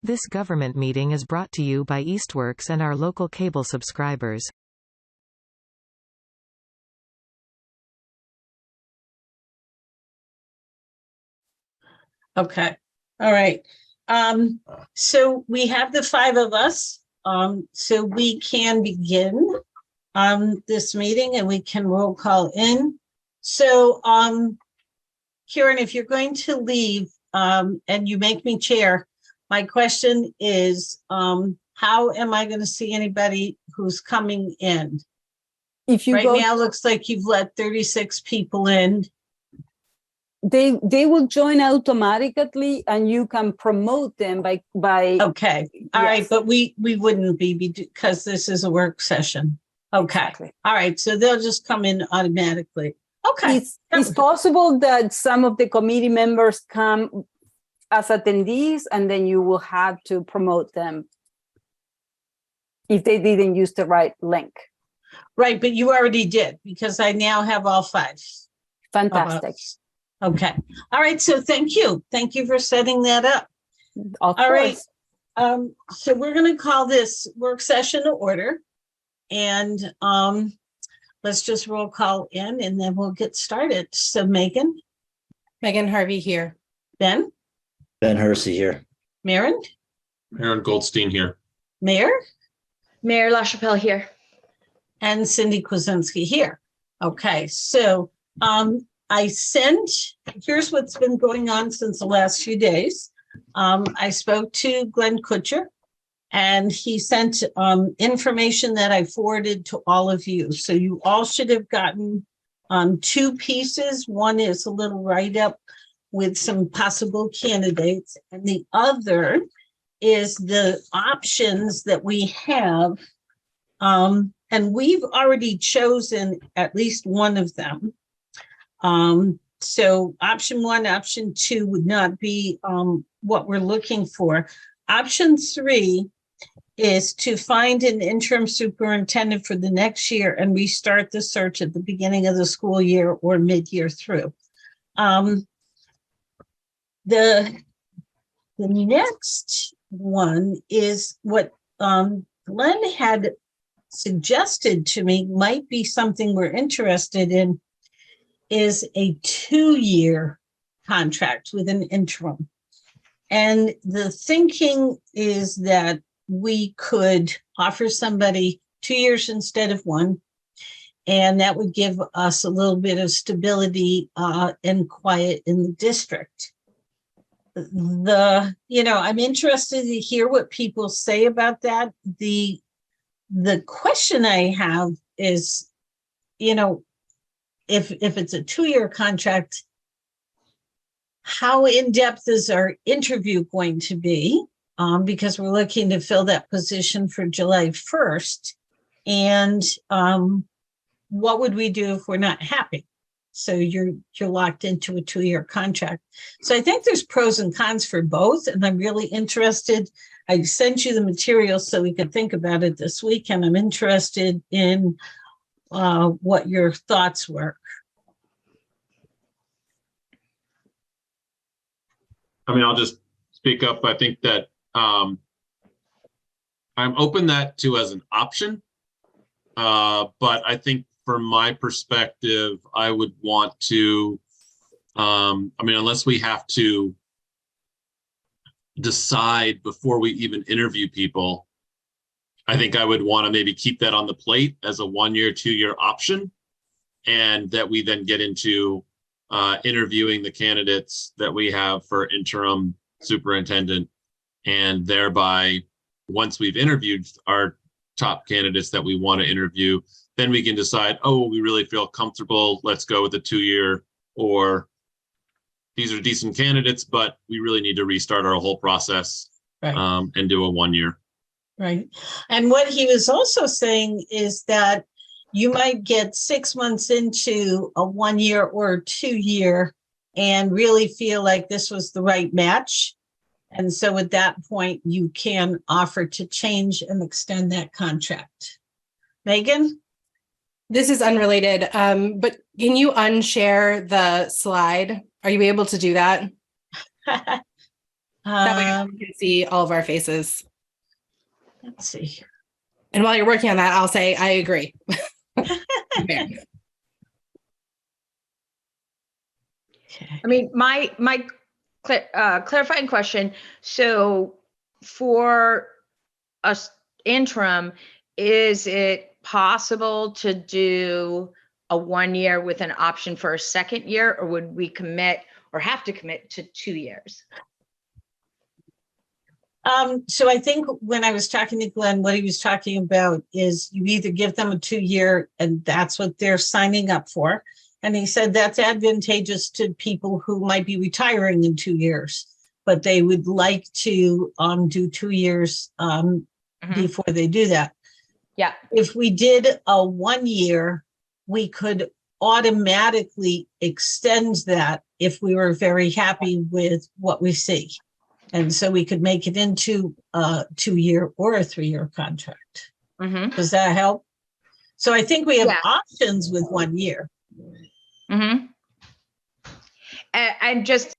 This government meeting is brought to you by Eastworks and our local cable subscribers. Okay. All right. So we have the five of us. So we can begin this meeting and we can roll call in. So Kieran, if you're going to leave and you make me chair, my question is how am I going to see anybody who's coming in? If you right go, now, looks like you've let 36 people in. they will join automatically, and you can promote them by. Okay, all right, yes. but we wouldn't be because this is a work session. Okay, Exactly. All right, so they'll just come in automatically. Okay, It's possible that some of the committee members come as attendees, and then you will have to promote them if they didn't use the right link. Right, but you already did because I now have all five. Fantastic. Okay, all right, so thank you for setting that up. Of All course. right, so we're going to call this work session to order, and let's just roll call in, and then we'll get started. So Megan Harvey here. Ben Hersey here. Maren Aaron Goldstein here. Mayor LaChapelle here. and Cindy Kwasinski here. Okay, so here's what's been going on since the last few days. I spoke to Glenn Kutcher, and he sent information that I forwarded to all of you. So you all should have gotten two pieces. One is a little write-up with some possible candidates, and the other is the options that we have. And we've already chosen at least one of them. So option one, option two would not be what we're looking for. Option three is to find an interim superintendent for the next year and restart the search at the beginning of the school year or mid-year through. The next one is what Glenn had suggested to me might be something we're interested in, is a 2-year contract with an interim. And the thinking is that we could offer somebody 2 years instead of 1, and that would give us a little bit of stability and quiet in the district. I'm interested to hear what people say about that. The question I have is, if it's a 2-year contract, how in-depth is our interview going to be? Because we're looking to fill that position for July 1st. And what would we do if we're not happy? So you're locked into a 2-year contract. So I think there's pros and cons for both. And I'm really interested. I sent you the material so we could think about it this week. And I'm interested in what your thoughts were. I mean, I'll just speak up. I think that I'm open that to as an option. But I think from my perspective, I would want to, unless we have to decide before we even interview people, I think I would want to maybe keep that on the plate as a 1-year, 2-year option, and that we then get into interviewing the candidates that we have for interim superintendent, and thereby, once we've interviewed our top candidates that we want to interview, then we can decide, we really feel comfortable, let's go with the 2-year, or these are decent candidates, but we really need to restart our whole process, right, and do a 1-year. Right. And what he was also saying is that you might get 6 months into a 1-year or 2-year and really feel like this was the right match. And so at that point, you can offer to change and extend that contract. Megan? This is unrelated, but can you unshare the slide? Are you able to do that? That way Um, we can see all of our faces. let's see. And while you're working on that, I'll say I agree. Okay. I mean, my clarifying question. So for us interim, is it possible to do a 1 year with an option for a second year, or would we commit or have to commit to 2 years? So I think when I was talking to Glenn, what he was talking about is you either give them a 2-year and that's what they're signing up for. And he said that's advantageous to people who might be retiring in 2 years, but they would like to do 2 years before they do that. Yeah. If we did a 1 year, we could automatically extend that if we were very happy with what we see. And so we could make it into a 2-year or a 3-year contract. Mm-hmm. Does that help? So I think we have Yeah. options with 1 year. Mm-hmm. And just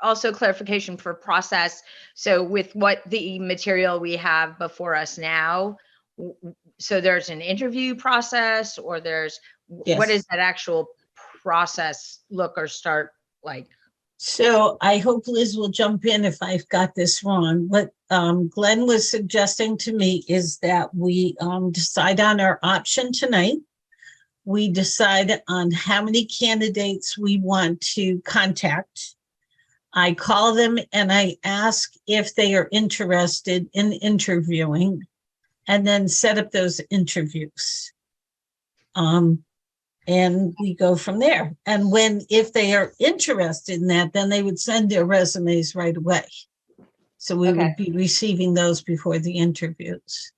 also clarification for process. So with what the material we have before us now, so there's an interview process, or there's, Yes. what does that actual process look or start like? So I hope Liz will jump in if I've got this wrong. What Glenn was suggesting to me is that we decide on our option tonight. We decide on how many candidates we want to contact. I call them and I ask if they are interested in interviewing, and then set up those interviews. And we go from there. And if they are interested in that, then they would send their resumes right away. So we would be receiving those before the interviews.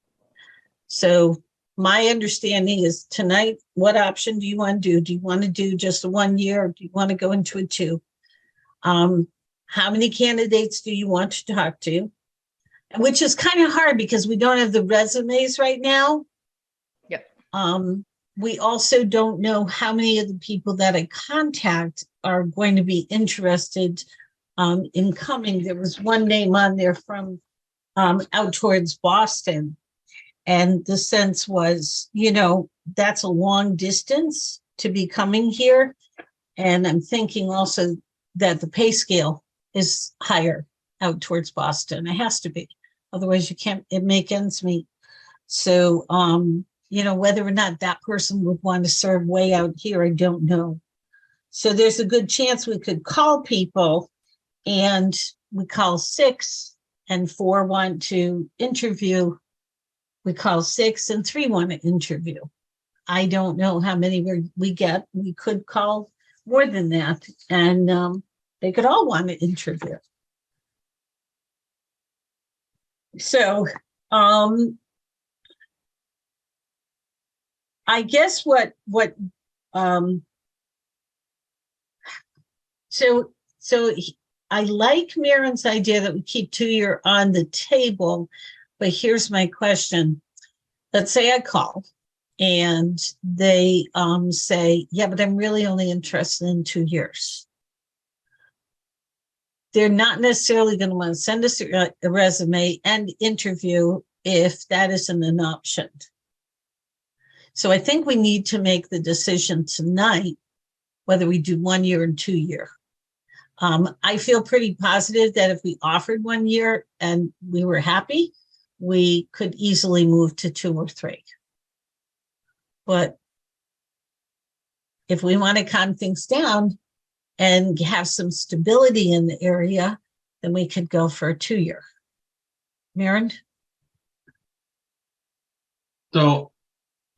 So my understanding is tonight, what option do you want to do? Do you want to do just a 1 year, or do you want to go into a 2? How many candidates do you want to talk to? Which is kind of hard because we don't have the resumes right now. Yep. We also don't know how many of the people that I contact are going to be interested in coming. There was one name on there from out towards Boston. And the sense was, that's a long distance to be coming here. And I'm thinking also that the pay scale is higher out towards Boston. It has to be. Otherwise, you can't make ends meet. So, whether or not that person would want to serve way out here, I don't know. So there's a good chance we could call people, and we call 6 and 4 want to interview. We call 6 and 3 want to interview. I don't know how many we get. We could call more than that, and they could all want to interview. So, I guess so I like Marin's idea that we keep 2 year on the table, but here's my question. Let's say I call and they say, yeah, but I'm really only interested in 2 years. They're not necessarily going to want to send us a resume and interview if that isn't an option. So I think we need to make the decision tonight whether we do 1 year and 2 year. I feel pretty positive that if we offered 1 year and we were happy, we could easily move to 2 or 3. But if we want to calm things down and have some stability in the area, then we could go for a 2 year. Marin? So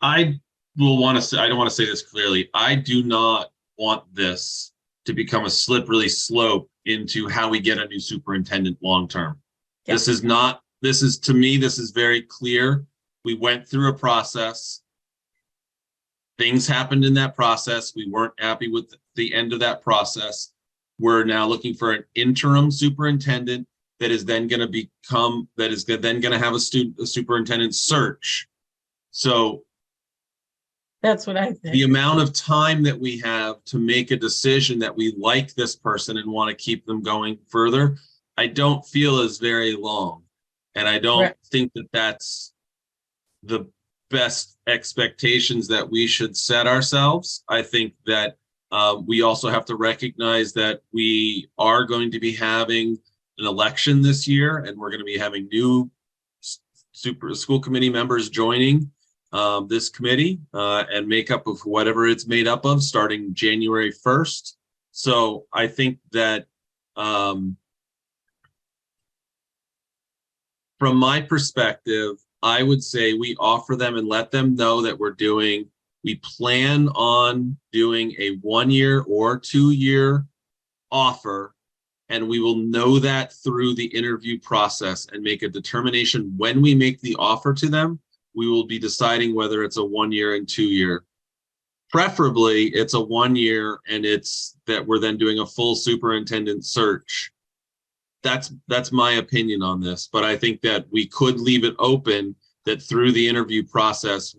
I will want to say, I don't want to say this clearly. I do not want this to become a slippery slope into how we get a new superintendent long-term. Yeah. This is to me, this is very clear. We went through a process. Things happened in that process. We weren't happy with the end of that process. We're now looking for an interim superintendent that is then going to have a superintendent search. So that's what I think. The amount of time that we have to make a decision that we like this person and want to keep them going further, I don't feel is very long. And I don't Right. think that that's the best expectations that we should set ourselves. I think that we also have to recognize that we are going to be having an election this year, and we're going to be having new super school committee members joining this committee and make up of whatever it's made up of starting January 1st. So I think that from my perspective, I would say we offer them and let them know that we plan on doing a 1 year or 2 year offer, and we will know that through the interview process and make a determination when we make the offer to them. We will be deciding whether it's a 1 year and 2 year. Preferably, it's a 1 year and it's that we're then doing a full superintendent search. That's my opinion on this, but I think that we could leave it open that through the interview process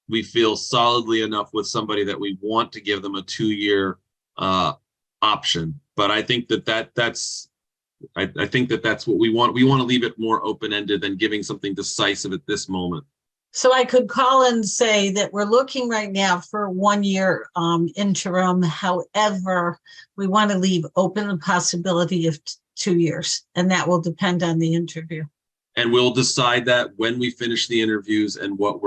we feel solidly enough with somebody that we want to give them a 2 year option. But I think that's what we want. We want to leave it more open-ended than giving something decisive at this moment. So I could call and say that we're looking right now for a 1 year interim. However, we want to leave open the possibility of 2 years, and that will depend on the interview. And we'll decide that when we finish the interviews and what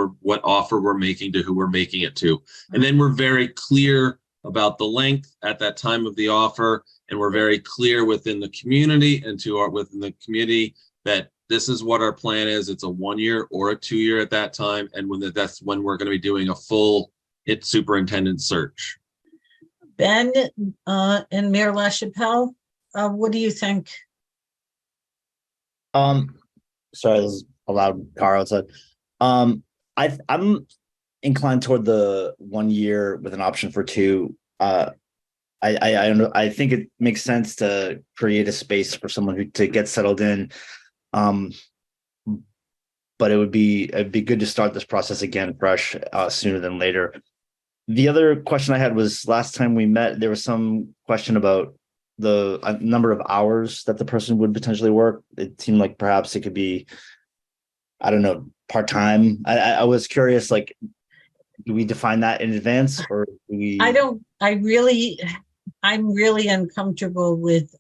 offer we're making to who we're making it to. And then we're very clear about the length at that time of the offer. And we're very clear within the community and within the community that this is what our plan is. It's a 1 year or a 2 year at that time. And that's when we're going to be doing a full superintendent search. Ben and Mayor LaChapelle, what do you think? Sorry, this is a loud car outside. I'm inclined toward the 1 year with an option for 2. I think it makes sense to create a space for someone to get settled in. But it'd be good to start this process again fresh sooner than later. The other question I had was last time we met, there was some question about the number of hours that the person would potentially work. It seemed like perhaps it could be, I don't know, part-time. I was curious, like, do we define that in advance or do we? I'm really uncomfortable with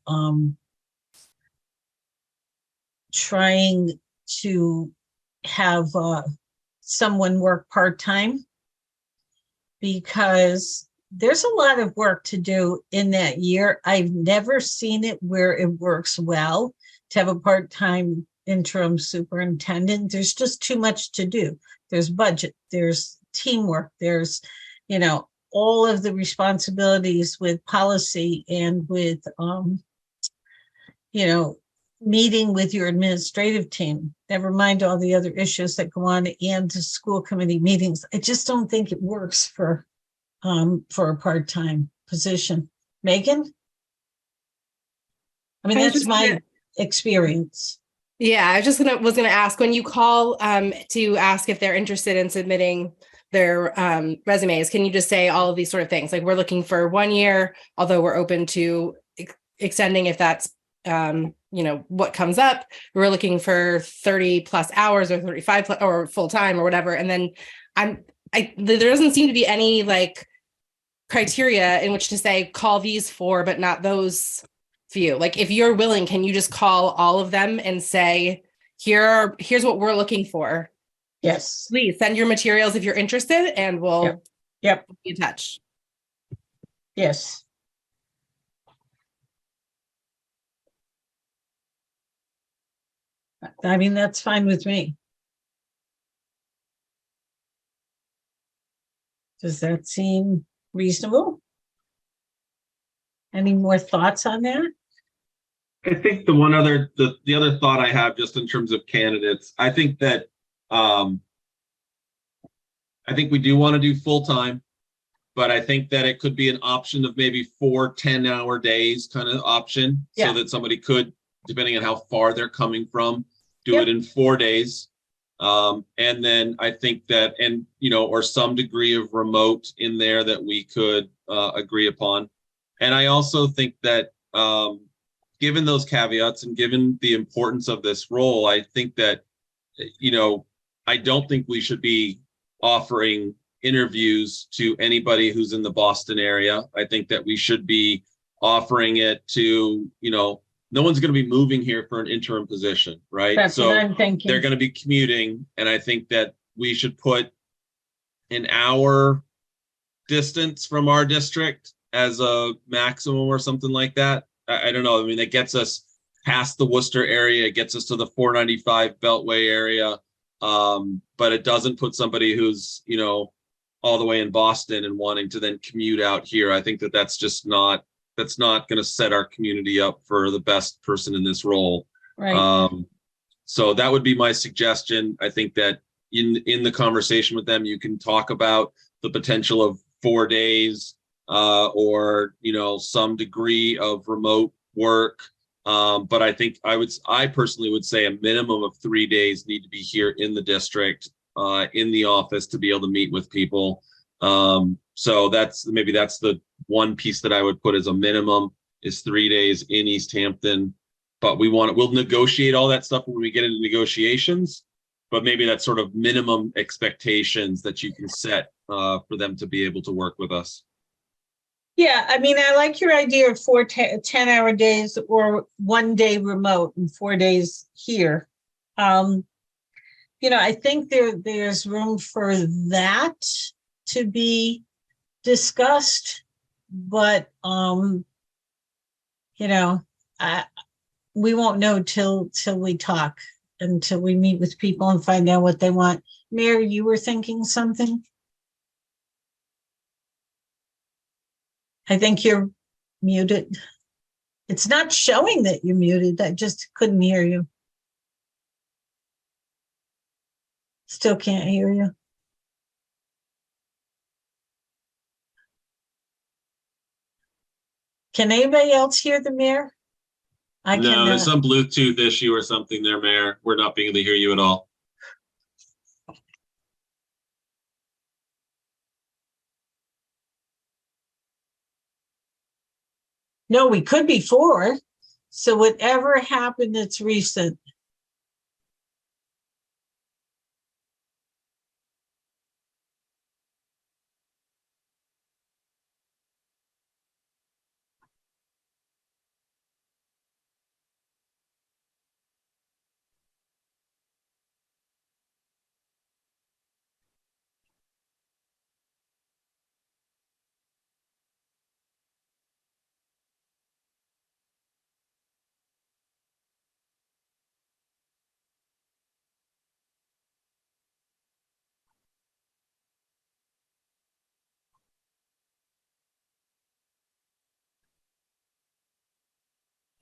trying to have someone work part-time, because there's a lot of work to do in that year. I've never seen it where it works well to have a part-time interim superintendent. There's just too much to do. There's budget, there's teamwork, there's, all of the responsibilities with policy and with, meeting with your administrative team, never mind all the other issues that go on and the school committee meetings. I just don't think it works for a part-time position. Megan? I mean, that's my experience. Yeah, I was gonna ask, when you call to ask if they're interested in submitting their resumes, can you just say all of these sort of things? Like, we're looking for 1 year, although we're open to extending if that's what comes up. We're looking for 30 plus hours or 35 plus, or full time or whatever. And then there doesn't seem to be any like criteria in which to say call these 4, but not those few. Like, if you're willing, can you just call all of them and say, here's what we're looking for? Yes. Please send your materials if you're interested, and we'll be in touch. Yes. I mean, that's fine with me. Does that seem reasonable? Any more thoughts on that? I think the other thought I have, just in terms of candidates, I think that I think we do want to do full-time, but I think that it could be an option of maybe 4 10-hour days kind of option, so that somebody could, depending on how far they're coming from, do it in 4 days. And then I think that, or some degree of remote in there that we could agree upon. And I also think that given those caveats and given the importance of this role, I think that, I don't think we should be offering interviews to anybody who's in the Boston area. I think that we should be offering it to, no one's going to be moving here for an interim position, right? That's So what I'm thinking. they're going to be commuting, and I think that we should put an hour distance from our district as a maximum or something like that. I don't know. I mean, it gets us past the Worcester area. It gets us to the 495 Beltway area. But it doesn't put somebody who's, all the way in Boston and wanting to then commute out here. I think that that's not going to set our community up for the best person in this role. Right. So that would be my suggestion. I think that in the conversation with them, you can talk about the potential of 4 days, or, some degree of remote work. But I think I personally would say a minimum of 3 days need to be here in the district, in the office, to be able to meet with people. So that's the one piece that I would put as a minimum, is 3 days in Easthampton. But we'll negotiate all that stuff when we get into negotiations. But maybe that's sort of minimum expectations that you can set for them to be able to work with us. Yeah, I mean, I like your idea of 4 10-hour days, or 1 day remote and 4 days here. I think there's room for that to be discussed, but we won't know till we talk, until we meet with people and find out what they want. Mary, you were thinking something? I think you're muted. It's not showing that you're muted. I just couldn't hear you. Still can't hear you. Can anybody else hear the mayor? I No, cannot. there's some Bluetooth issue or something there, Mayor. We're not being able to hear you at all. No, we could be 4. So whatever happened that's recent.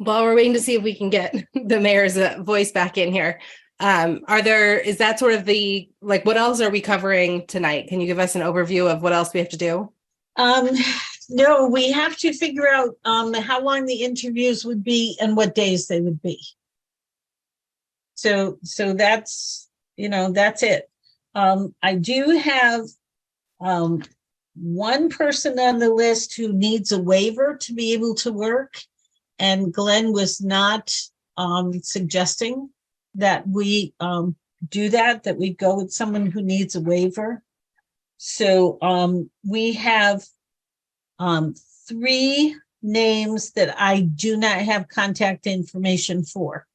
While we're waiting to see if we can get the mayor's voice back in here, is that sort of what else are we covering tonight? Can you give us an overview of what else we have to do? No, we have to figure out how long the interviews would be and what days they would be. So that's, that's it. I do have one person on the list who needs a waiver to be able to work. And Glenn was not suggesting that we do that we go with someone who needs a waiver. So we have 3 names that I do not have contact information for.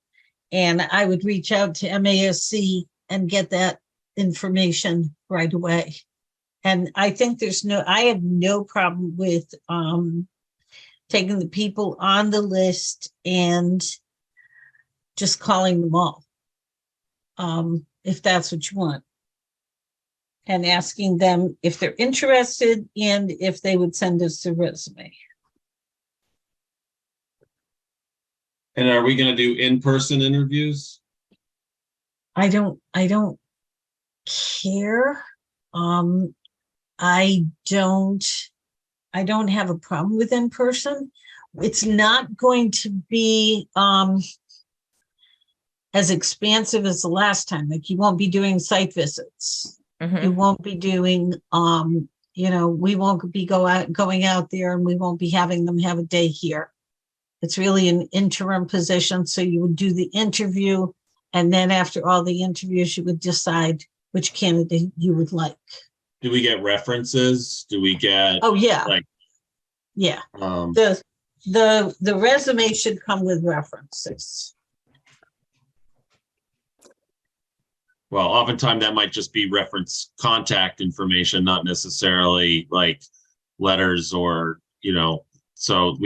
And I would reach out to MASC and get that information right away. And I think I have no problem with taking the people on the list and just calling them all, if that's what you want, and asking them if they're interested and if they would send us a resume. And are we going to do in-person interviews? I don't care. I don't have a problem with in person. It's not going to be as expansive as the last time. Like, you won't be doing site visits. Mhm. You won't be doing, we won't be going out there, and we won't be having them have a day here. it's really an interim position. So you would do the interview, and then after all the interviews, you would decide which candidate you would like. Do we get references? Do we get, Oh, yeah. like, Yeah. um, The resume should come with references. well, oftentimes that might just be reference contact information, not necessarily like letters or, so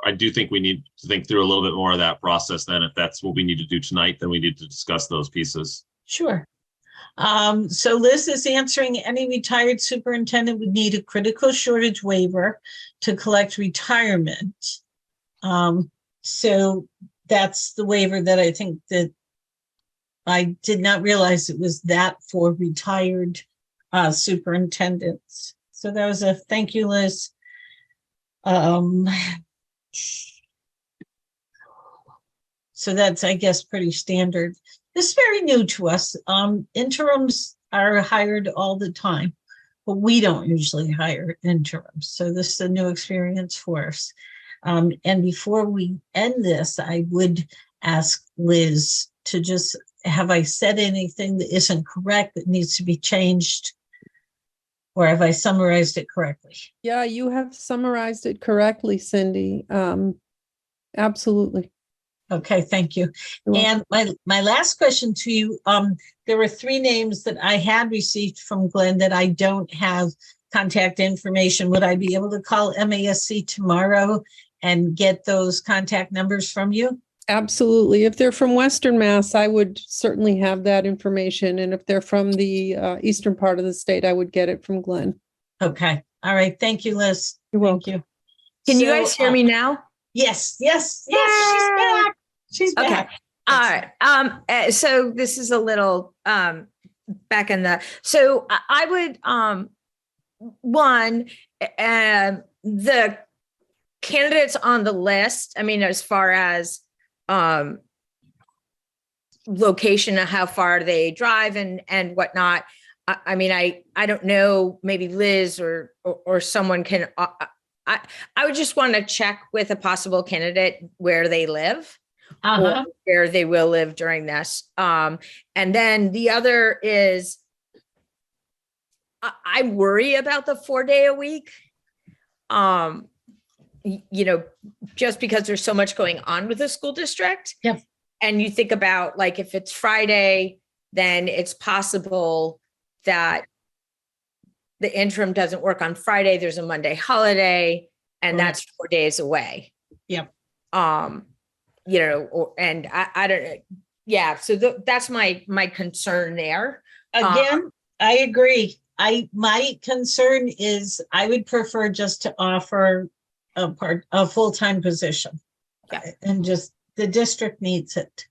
I do think we need to think through a little bit more of that process then. If that's what we need to do tonight, then we need to discuss those pieces. Sure. So Liz is answering, any retired superintendent would need a critical shortage waiver to collect retirement. So that's the waiver that I think that I did not realize it was that for retired superintendents. So that was a thank you, Liz. So that's, I guess, pretty standard. This is very new to us. Interims are hired all the time, but we don't usually hire interims. So this is a new experience for us. And before we end this, I would ask Liz to just, have I said anything that isn't correct that needs to be changed? Or have I summarized it correctly? Yeah, you have summarized it correctly, Cindy. Absolutely. Okay, thank you. You're welcome. And my last question to you, there were 3 names that I had received from Glenn that I don't have contact information. Would I be able to call MASC tomorrow and get those contact numbers from you? Absolutely. If they're from Western Mass, I would certainly have that information. And if they're from the eastern part of the state, I would get it from Glenn. Okay. All right. Thank you, Liz. You're welcome. Thank you. Can you So, guys hear me now? Yes, yes, yes. She's back. She's Okay. back. All right. So this is a little back in the. So I would the candidates on the list. I mean, as far as location and how far they drive and whatnot. I mean, I don't know. Maybe Liz or someone can. I would just want to check with a possible candidate where they live. Or where they will live during this. And then the other is, I worry about the 4-day a week. Just because there's so much going on with the school district. Yep. And you think about, like, if it's Friday, then it's possible that the interim doesn't work on Friday. There's a Monday holiday, and that's 4 days away. Yep. I don't know. Yeah. So that's my concern there. Again, I agree. My concern is I would prefer just to offer a full-time position. Yeah. And just the district needs it.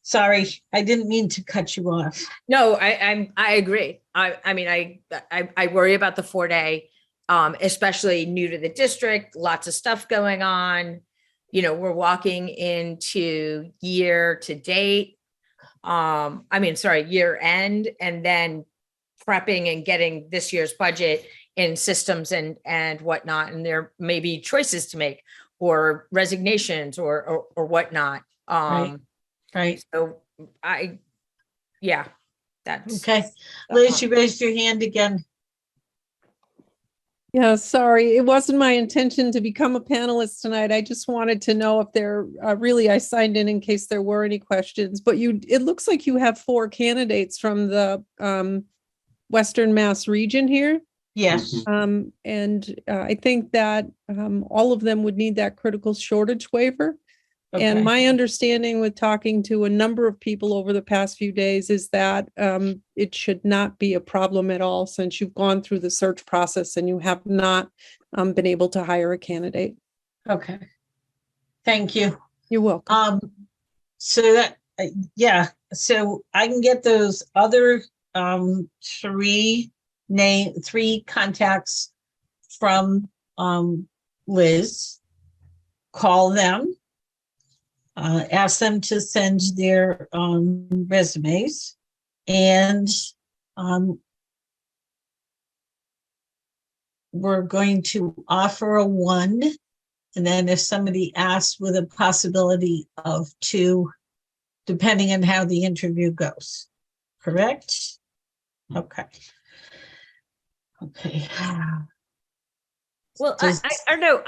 Sorry, I didn't mean to cut you off. No, I agree. I mean, I worry about the 4-day, especially new to the district, lots of stuff going on. We're walking into year end, and then prepping and getting this year's budget in systems and whatnot. And there may be choices to make, or resignations or whatnot. Right. So that's okay. Liz, you raised your hand again. Yeah, sorry. It wasn't my intention to become a panelist tonight. I just wanted to know if there I signed in case there were any questions, but it looks like you have 4 candidates from the Western Mass region here. Yes. And I think that all of them would need that critical shortage waiver. Okay. And my understanding with talking to a number of people over the past few days is that it should not be a problem at all, since you've gone through the search process and you have not been able to hire a candidate. Okay. Thank you. You're welcome. So that, so I can get those other 3 contacts from Liz, call them, ask them to send their resumes, and we're going to offer a 1 And then if somebody asks, with a possibility of 2, depending on how the interview goes. Correct? Okay. Okay. Well, Does- I don't know.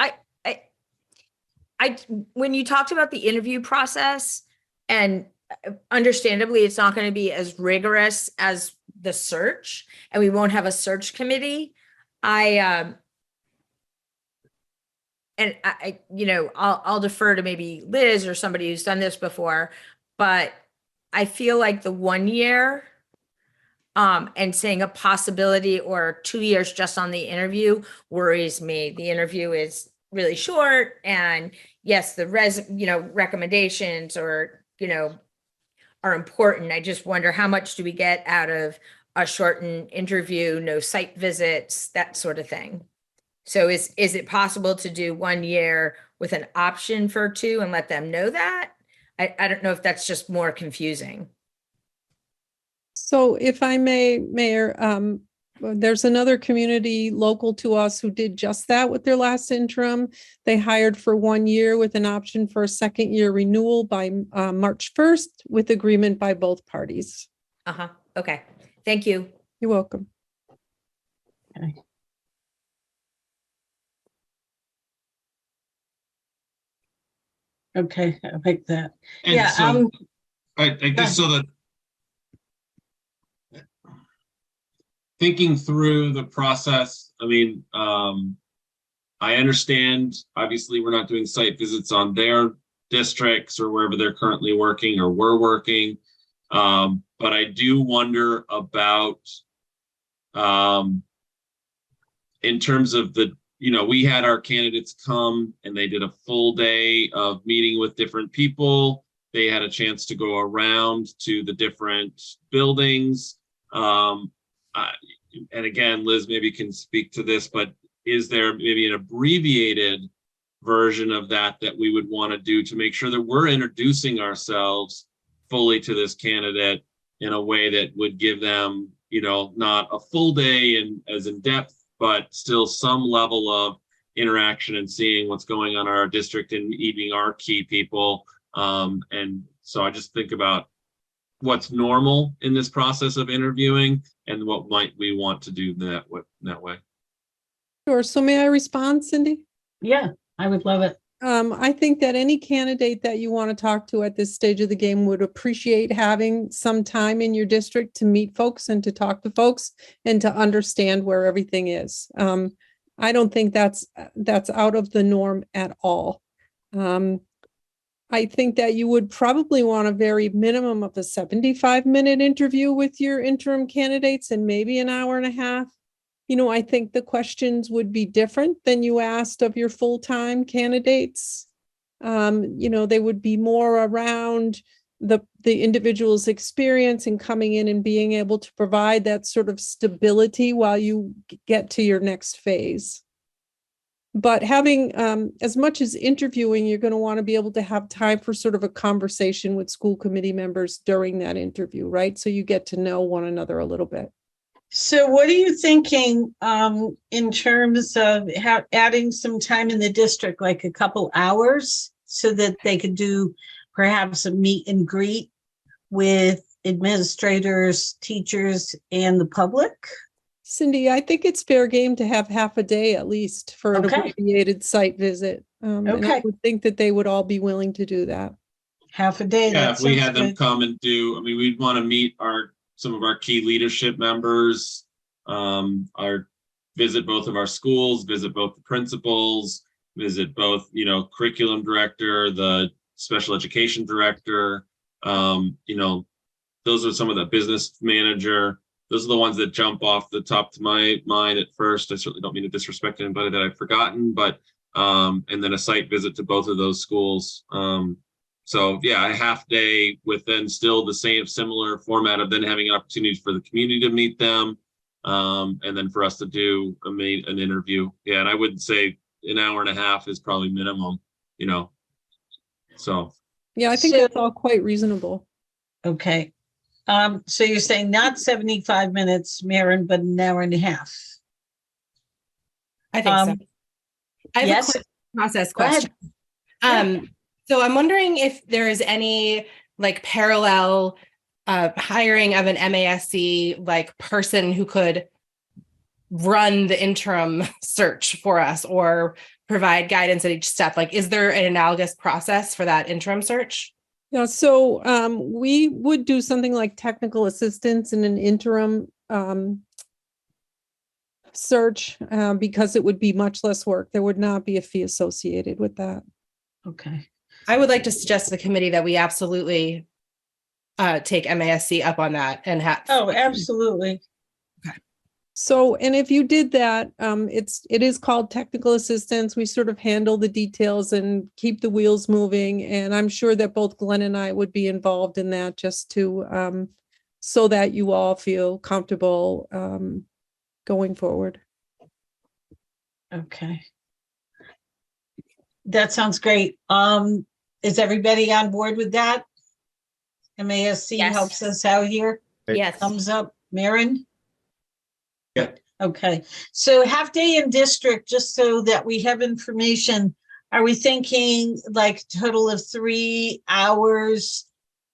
When you talked about the interview process, and understandably, it's not going to be as rigorous as the search, and we won't have a search committee. And I'll defer to maybe Liz or somebody who's done this before, but I feel like the 1 year, and saying a possibility or 2 years just on the interview worries me. The interview is really short, and yes, the recommendations or, are important. I just wonder, how much do we get out of a shortened interview, no site visits, that sort of thing. So is it possible to do 1 year with an option for 2 and let them know that? I don't know if that's just more confusing. So if I may, Mayor, there's another community local to us who did just that with their last interim. They hired for 1 year with an option for a 2nd year renewal by March 1st with agreement by both parties. Okay. Thank you. You're welcome. Okay, I like that. And Yeah, so I guess so that thinking through the process, I mean, I understand, obviously, we're not doing site visits on their districts or wherever they're currently working or we're working. But I do wonder about, in terms of we had our candidates come and they did a full day of meeting with different people. They had a chance to go around to the different buildings. And again, Liz maybe can speak to this, but is there maybe an abbreviated version of that we would want to do to make sure that we're introducing ourselves fully to this candidate in a way that would give them, not a full day and as in depth, but still some level of interaction and seeing what's going on in our district and meeting our key people. And so I just think about what's normal in this process of interviewing and what might we want to do that way. Sure. So may I respond, Cindy? yeah, I would love it. I think that any candidate that you want to talk to at this stage of the game would appreciate having some time in your district to meet folks and to talk to folks and to understand where everything is. I don't think that's out of the norm at all. I think that you would probably want a very minimum of a 75-minute interview with your interim candidates and maybe an hour and a half. I think the questions would be different than you asked of your full-time candidates. They would be more around the individual's experience and coming in and being able to provide that sort of stability while you get to your next phase. But having, as much as interviewing, you're going to want to be able to have time for sort of a conversation with school committee members during that interview, right? So you get to know one another a little bit. So what are you thinking in terms of adding some time in the district, like a couple hours, so that they could do perhaps a meet and greet with administrators, teachers, and the public? Cindy, I think it's fair game to have half a day at least for an abbreviated site visit. And I would think that they would all be willing to do that. Half a day. Yeah, if we had them come and we'd want to meet some of our key leadership members, visit both of our schools, visit both the principals, visit both, curriculum director, the special education director, those are some of the business manager. Those are the ones that jump off the top to my mind at first. I certainly don't mean to disrespect anybody that I've forgotten, but, and then a site visit to both of those schools. So yeah, a half day with then still the same similar format of then having an opportunity for the community to meet them. And then for us to do an interview. Yeah. And I would say an hour and a half is probably minimum, so. Yeah, I think that's all quite reasonable. Okay. So you're saying not 75 minutes, Maren, but an hour and a half? I think so. process Go ahead. question. So I'm wondering if there is any like parallel hiring of an MASC like person who could run the interim search for us or provide guidance at each step. Like, is there an analogous process for that interim search? Yeah, so we would do something like technical assistance in an interim search because it would be much less work. There would not be a fee associated with that. Okay. I would like to suggest to the committee that we absolutely take MASC up on that and have. Oh, absolutely. So, and if you did that, it is called technical assistance. We sort of handle the details and keep the wheels moving. And I'm sure that both Glenn and I would be involved in that just to, so that you all feel comfortable going forward. Okay. That sounds great. Is everybody on board with that? MASC Yes. helps us out here. Yes. Thumbs up, Maren? Yeah. Okay, so half day in district, just so that we have information, are we thinking like total of 3 hours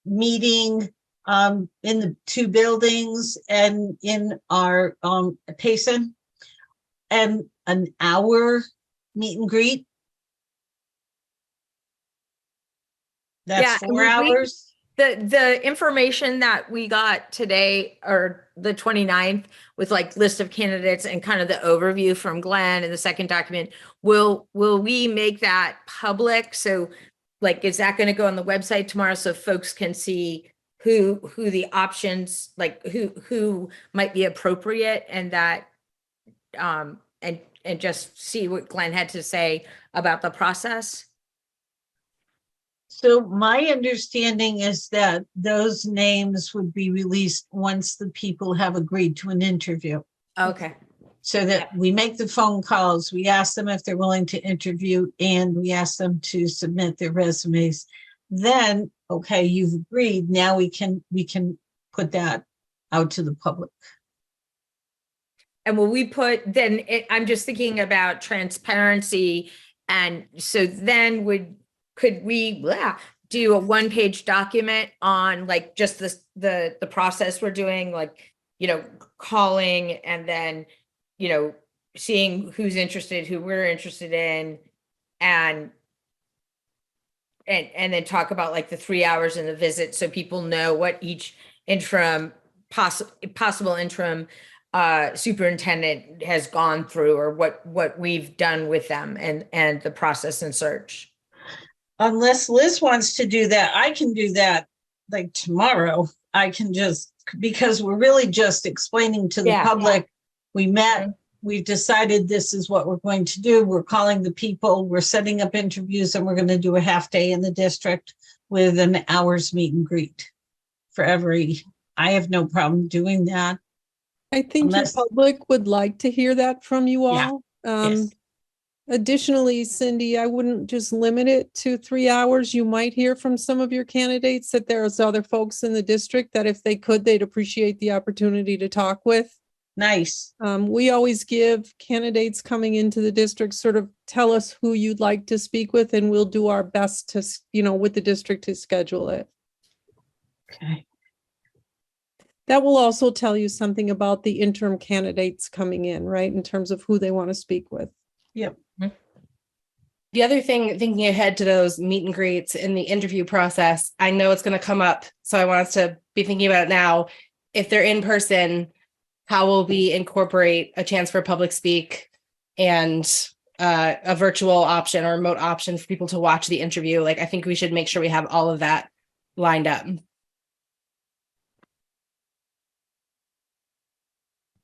meeting in the 2 buildings and in our Payson, and an hour meet and greet? That's Yeah, 4 hours? The information that we got today, or the 29th, with like list of candidates and kind of the overview from Glenn and the second document, will we make that public? So like, is that going to go on the website tomorrow so folks can see who the options, like who might be appropriate, and that and just see what Glenn had to say about the process? So my understanding is that those names would be released once the people have agreed to an interview. Okay. So that we make the phone calls, we ask them if they're willing to interview, and we ask them to submit their resumes. Then, okay, you've agreed. Now we can put that out to the public. And will we put, then I'm just thinking about transparency. And so then could we do a 1-page document on like just the process we're doing, like, calling and then, seeing who's interested, who we're interested in, and then talk about like the 3 hours in the visit, so people know what each interim possible interim superintendent has gone through, or what we've done with them and the process and search. Unless Liz wants to do that, I can do that like tomorrow. I can just, because we're really just explaining to the public, we met, we've decided this is what we're going to do. We're calling the people, we're setting up interviews, and we're going to do a half day in the district with an hour's meet and greet for every. I have no problem doing that. I think the public would like to hear that from you all. Yes. Additionally, Cindy, I wouldn't just limit it to 3 hours. You might hear from some of your candidates that there's other folks in the district that if they could, they'd appreciate the opportunity to talk with. Nice. We always give candidates coming into the district sort of tell us who you'd like to speak with, and we'll do our best to, with the district to schedule it. Okay. That will also tell you something about the interim candidates coming in, right? In terms of who they want to speak with. Yep. The other thing, thinking ahead to those meet and greets in the interview process, I know it's going to come up, so I want us to be thinking about it now. If they're in person, how will we incorporate a chance for public speak and a virtual option or remote option for people to watch the interview? Like, I think we should make sure we have all of that lined up. Is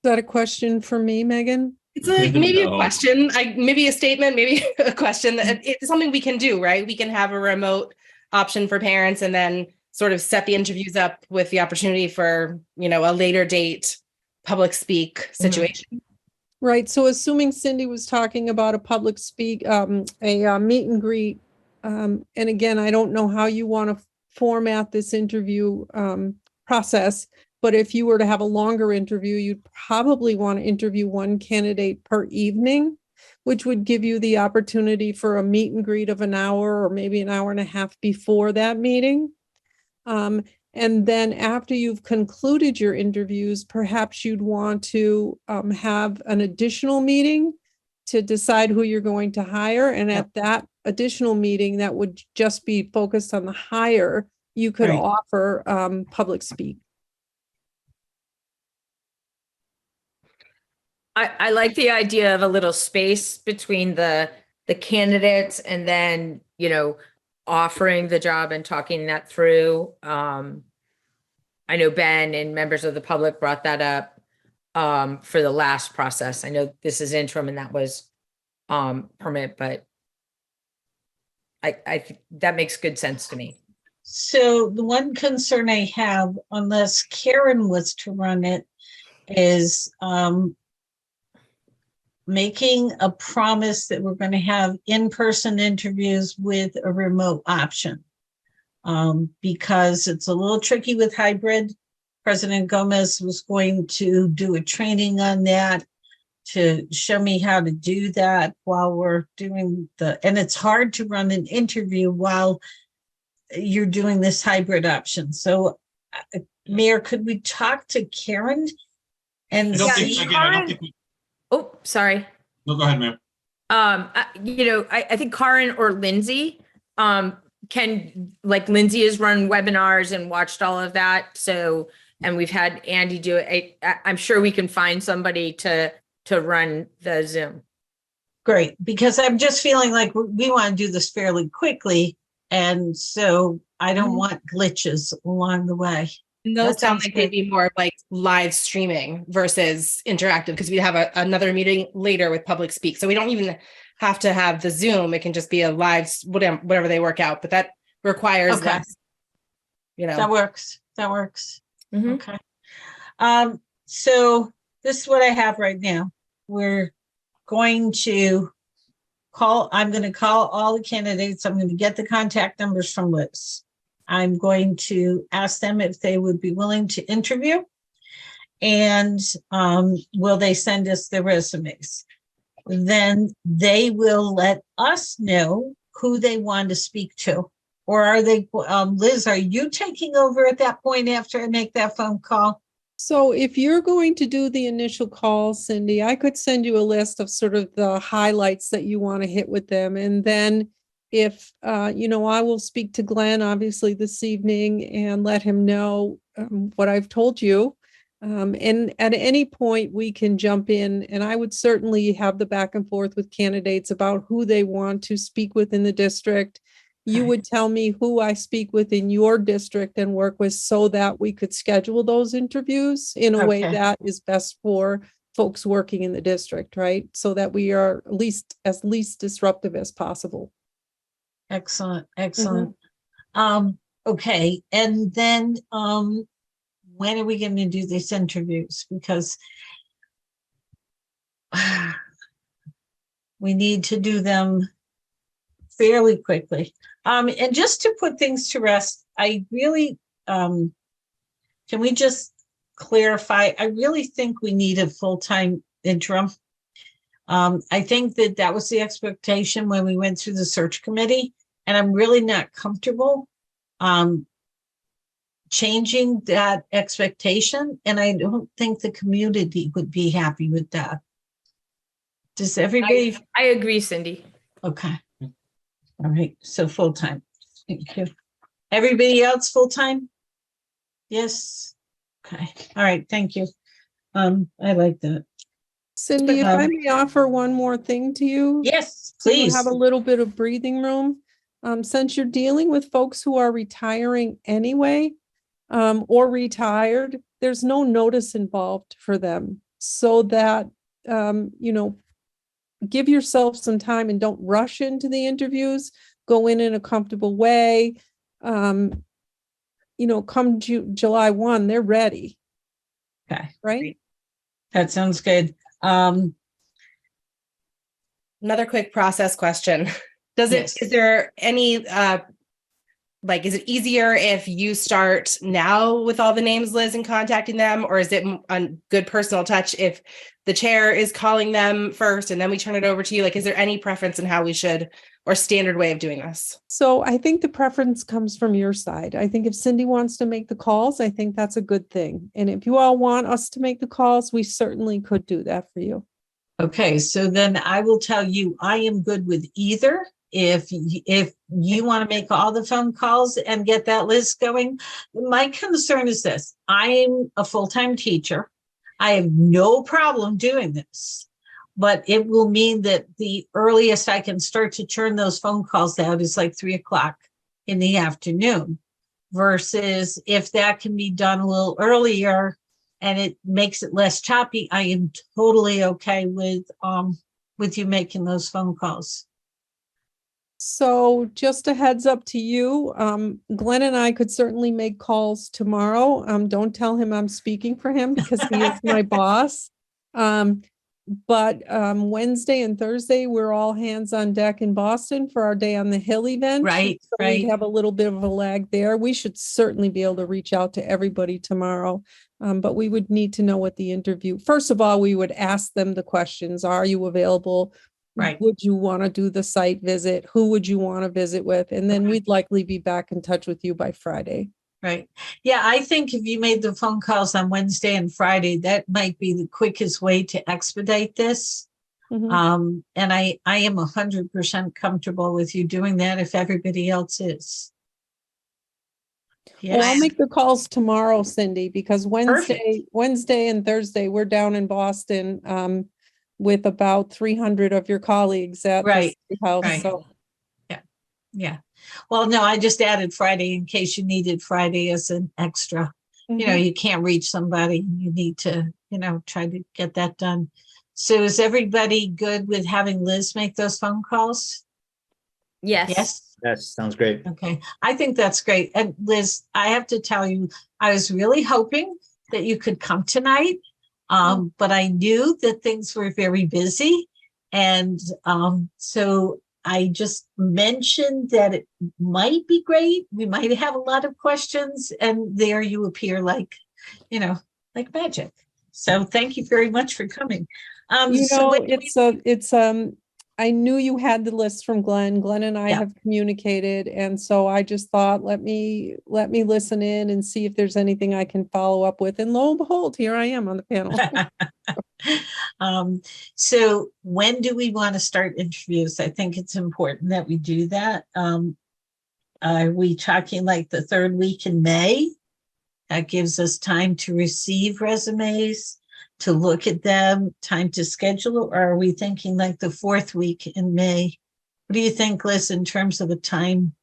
that a question for me, Megan? It's like maybe a question, maybe a statement, maybe a question. It's something we can do, right? We can have a remote option for parents and then sort of set the interviews up with the opportunity for, a later date public speak situation. Right. So assuming Cindy was talking about a public speak, a meet and greet. And again, I don't know how you want to format this interview process. But if you were to have a longer interview, you'd probably want to interview one candidate per evening. which would give you the opportunity for a meet and greet of an hour or maybe an hour and a half before that meeting. And then after you've concluded your interviews, perhaps you'd want to have an additional meeting to decide who you're going to hire. And at that additional meeting, that would just be focused on the hire, you could Right. offer public speak. I like the idea of a little space between the candidates and then, offering the job and talking that through. I know Ben and members of the public brought that up for the last process. I know this is interim and that was permit, but I think that makes good sense to me. So the one concern I have, unless Karen was to run it, is making a promise that we're going to have in-person interviews with a remote option. Because it's a little tricky with hybrid. President Gomez was going to do a training on that to show me how to do that while we're doing and it's hard to run an interview while you're doing this hybrid option. So Mayor, could we talk to Karen and see? I don't think we. Oh, sorry. No, go ahead, Mayor. I think Karen or Lindsay Lindsay has run webinars and watched all of that. So, and we've had Andy do it. I'm sure we can find somebody to run the Zoom. Great, because I'm just feeling like we want to do this fairly quickly. And so I don't want glitches along the way. And those That sound sounds like good. they'd be more like live streaming versus interactive, because we have another meeting later with public speak. So we don't even have to have the Zoom. It can just be a live, whatever they work out, but that requires Okay. less, That works. Mhm. Okay. So this is what I have right now. I'm going to call all the candidates. I'm going to get the contact numbers from Liz. I'm going to ask them if they would be willing to interview, and will they send us their resumes? Then they will let us know who they want to speak to. Or are they, Liz, are you taking over at that point after I make that phone call? So if you're going to do the initial call, Cindy, I could send you a list of sort of the highlights that you want to hit with them. And then if, I will speak to Glenn, obviously, this evening and let him know what I've told you. And at any point we can jump in, and I would certainly have the back and forth with candidates about who they want to speak with in the district. You Okay. would tell me who I speak with in your district and work with so that we could schedule those interviews in a way Okay. that is best for folks working in the district, right? So that we are as least disruptive as possible. Excellent. Okay. And then, when are we going to do these interviews? Because we need to do them fairly quickly. And just to put things to rest, I really, can we just clarify? I really think we need a full-time interim. I think that was the expectation when we went through the search committee, and I'm really not comfortable changing that expectation, and I don't think the community would be happy with that. Does everybody? I agree, Cindy. Okay. All right, so full-time. Thank you. Everybody else full-time? Yes. Okay. All right, thank you. I like that. Cindy, if I may offer one more thing to you. Yes, So you please. have a little bit of breathing room. Since you're dealing with folks who are retiring anyway, or retired, there's no notice involved for them, so that, give yourself some time and don't rush into the interviews. Go in a comfortable way. Come July 1, they're ready. Okay. Right? That sounds good. Another quick process question. Yes. Is there any like, is it easier if you start now with all the names, Liz, and contacting them? Or is it a good personal touch if the chair is calling them first and then we turn it over to you? Like, is there any preference in how we should, or standard way of doing this? So I think the preference comes from your side. I think if Cindy wants to make the calls, I think that's a good thing. And if you all want us to make the calls, we certainly could do that for you. Okay, so then I will tell you, I am good with either. If you want to make all the phone calls and get that list going, my concern is this: I'm a full-time teacher. I have no problem doing this, but it will mean that the earliest I can start to churn those phone calls out is like 3:00 in the afternoon, versus if that can be done a little earlier and it makes it less choppy, I am totally okay with you making those phone calls. So just a heads up to you, Glenn and I could certainly make calls tomorrow. Don't tell him I'm speaking for him because he is my boss. But Wednesday and Thursday, we're all hands on deck in Boston for our Day on the Hill event. Right, so right. We have a little bit of a lag there. We should certainly be able to reach out to everybody tomorrow. But we would need to know what the interview, first of all, we would ask them the questions. Are you available? Right. Would you want to do the site visit? Who would you want to visit with? And then we'd likely be back in touch with you by Friday. Right. Yeah, I think if you made the phone calls on Wednesday and Friday, that might be the quickest way to expedite this. Mhm. And I am 100% comfortable with you doing that if everybody else is. Well, I'll Yes. make the calls tomorrow, Cindy, because Perfect. Wednesday and Thursday, we're down in Boston with about 300 of your colleagues at the Right, City House. right. So Yeah. Well, no, I just added Friday in case you needed Friday as an extra. mhm. You can't reach somebody. You need to, try to get that done. So is everybody good with having Liz make those phone calls? Yes. Yes. Yes, sounds great. Okay. I think that's great. And Liz, I have to tell you, I was really hoping that you could come tonight. But I knew that things were very busy. And so I just mentioned that it might be great. We might have a lot of questions, and there you appear like magic. So thank you very much for coming. I knew you had the list from Glenn. Glenn and I Yeah. have communicated, and so I just thought, let me listen in and see if there's anything I can follow up with. And lo and behold, here I am on the panel. So when do we want to start interviews? I think it's important that we do that. Are we talking like the third week in May? That gives us time to receive resumes, to look at them, time to schedule, or are we thinking like the fourth week in May? What do you think, Liz, in terms of a time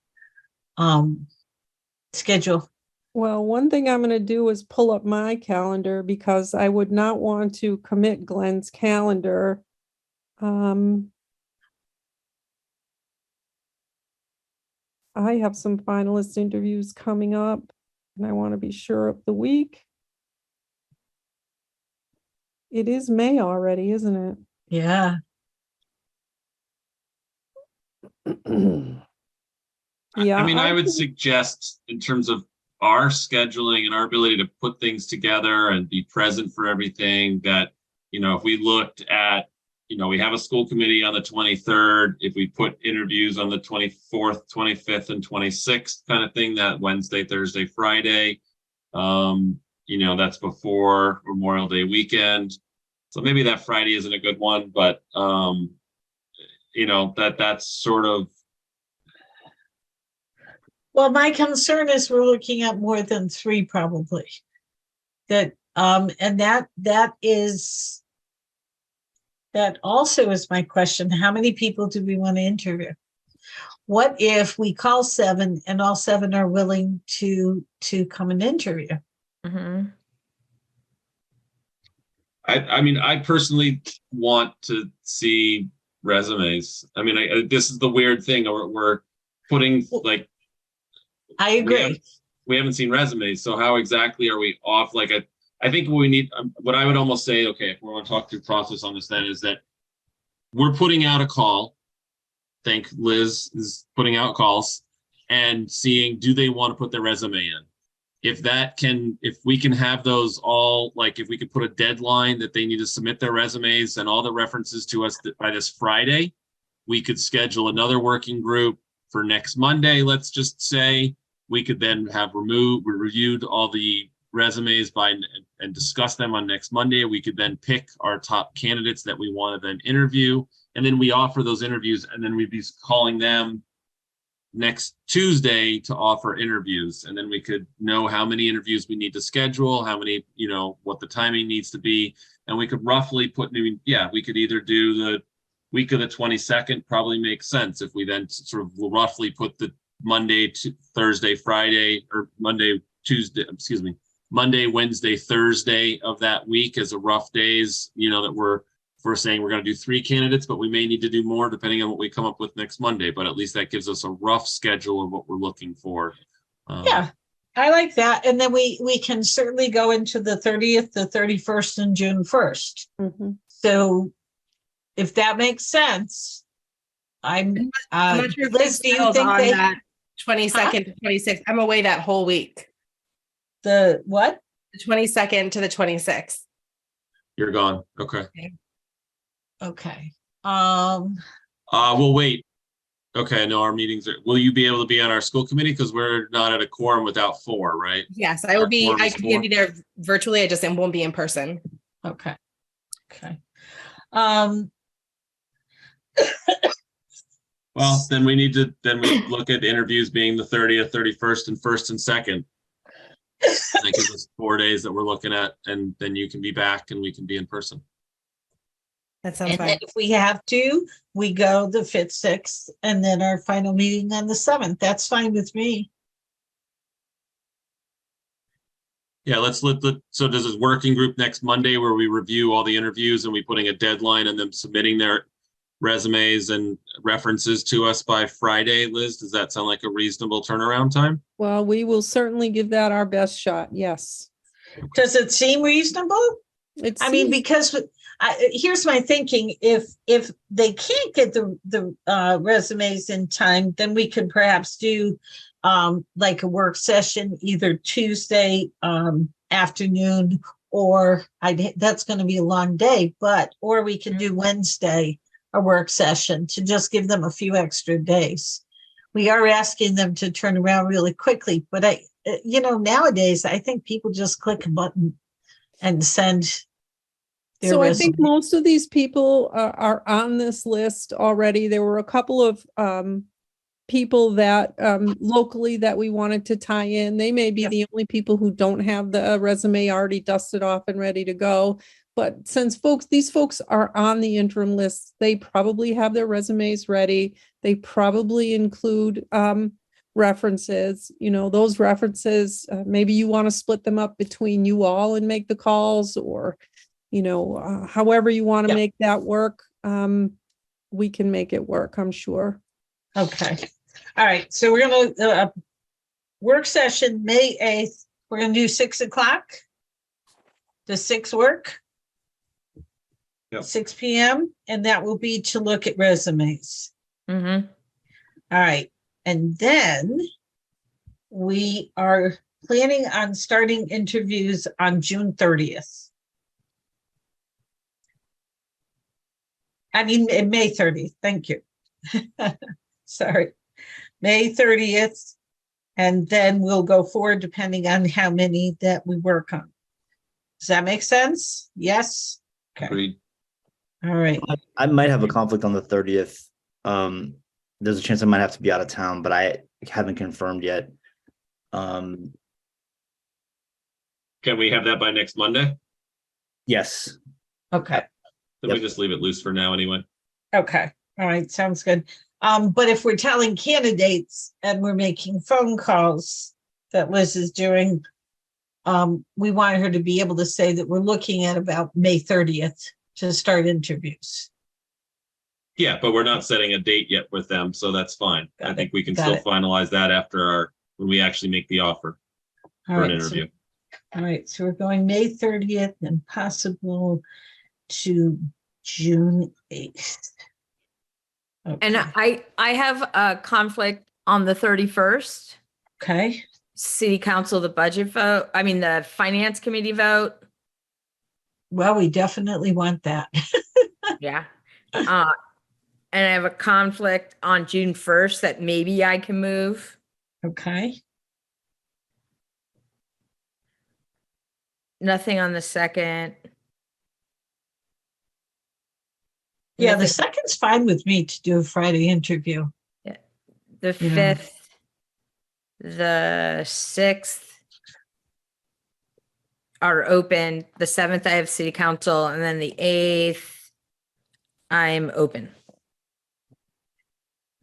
schedule? Well, one thing I'm going to do is pull up my calendar because I would not want to commit Glenn's calendar. I have some finalist interviews coming up, and I want to be sure of the week. It is May already, isn't it? Yeah. Yeah. I mean, I would suggest in terms of our scheduling and our ability to put things together and be present for everything that, if we looked at, we have a school committee on the 23rd, if we put interviews on the 24th, 25th, and 26th kind of thing, that Wednesday, Thursday, Friday, that's before Memorial Day weekend. So maybe that Friday isn't a good one, but, that's sort of. Well, my concern is we're looking at more than 3 probably. That also is my question. How many people do we want to interview? What if we call 7 and all 7 are willing to come and interview? Mm-hmm. I mean, I personally want to see resumes. I mean, this is the weird thing. We're putting like. I agree. We haven't seen resumes, so how exactly are we off? Like, I think what we need, what I would almost say, okay, if we want to talk through process on this, then is that we're putting out a call. Liz is putting out calls, and seeing, do they want to put their resume in? If we can have those all, like if we could put a deadline that they need to submit their resumes and all the references to us by this Friday, we could schedule another working group for next Monday. Let's just say we could then have reviewed all the resumes and discuss them on next Monday. We could then pick our top candidates that we want to then interview. And then we offer those interviews, and then we'd be calling them next Tuesday to offer interviews. And then we could know how many interviews we need to schedule, how many, what the timing needs to be. And we could roughly we could either do the week of the 22nd, probably makes sense if we then sort of will roughly put the Monday to Thursday, Friday, or Monday, Wednesday, Thursday of that week as a rough days, that we're saying we're going to do 3 candidates, but we may need to do more depending on what we come up with next Monday. But at least that gives us a rough schedule of what we're looking for. Yeah, I like that. And then we can certainly go into the 30th, the 31st, and June 1st. Mhm. So if that makes sense, I'm not sure if Liz, do you settled think on they that 22nd to 26th? I'm away that whole week. the what? The 22nd to the 26th. You're gone. Okay. Okay. We'll wait. Okay, no, our meetings will you be able to be on our school committee? Because we're not at a quorum without 4, right? Yes, I will be. quorum I is can 4. be there virtually. I just won't be in person. Okay. Well, then we look at interviews being the 30th, 31st, and 1st and 2nd. That gives us 4 days that we're looking at, and then you can be back and we can be in person. That sounds And fine. then if we have to, we go the 5th, 6th, and then our final meeting on the 7th. That's fine with me. Yeah, so does this working group next Monday where we review all the interviews and we putting a deadline and them submitting their resumes and references to us by Friday, Liz? Does that sound like a reasonable turnaround time? Well, we will certainly give that our best shot. Yes. Does it seem reasonable? Because here's my thinking: if they can't get the resumes in time, then we could perhaps do like a work session either Tuesday afternoon, or that's going to be a long day, or we could do Wednesday a work session to just give them a few extra days. We are asking them to turn around really quickly, but nowadays I think people just click a button and send. So I think most of these people are on this list already. There were a couple of people that locally that we wanted to tie in. They may be the only people who don't have the resume already dusted off and ready to go. But since these folks are on the interim list, they probably have their resumes ready. They probably include references. Those references, maybe you want to split them up between you all and make the calls, or however you want to make that work. We can make it work, I'm sure. Okay. All right. So we're going to work session May 8th. We're going to do 6:00. Does 6 work? Yep. 6 p.m. And that will be to look at resumes. Mm-hmm. All right. And then we are planning on starting interviews on June 30th. I mean, May 30th. Thank you. Sorry. May 30th. And then we'll go forward depending on how many that we work on. Does that make sense? Yes? Okay. Agreed. All right. I might have a conflict on the 30th. There's a chance I might have to be out of town, but I haven't confirmed yet. Can we have that by next Monday? Yes. Okay. Then we just leave it loose for now anyway. Okay. All right. Sounds good. But if we're telling candidates and we're making phone calls that Liz is doing, we want her to be able to say that we're looking at about May 30th to start interviews. Yeah, but we're not setting a date yet with them, so that's fine. I think we can Got still it. finalize that after when we actually make the offer for an interview. All right. So we're going May 30th and possible to June 8th. Okay. And I have a conflict on the 31st. Okay. City council, the budget vote, I mean, the finance committee vote. Well, we definitely want that. Yeah. And I have a conflict on June 1st that maybe I can move. Okay. Nothing on the 2nd. Yeah, the Nothing- second's fine with me to do a Friday interview. The you know. 5th, the 6th are open. The 7th, I have city council, and then the 8th, I'm open.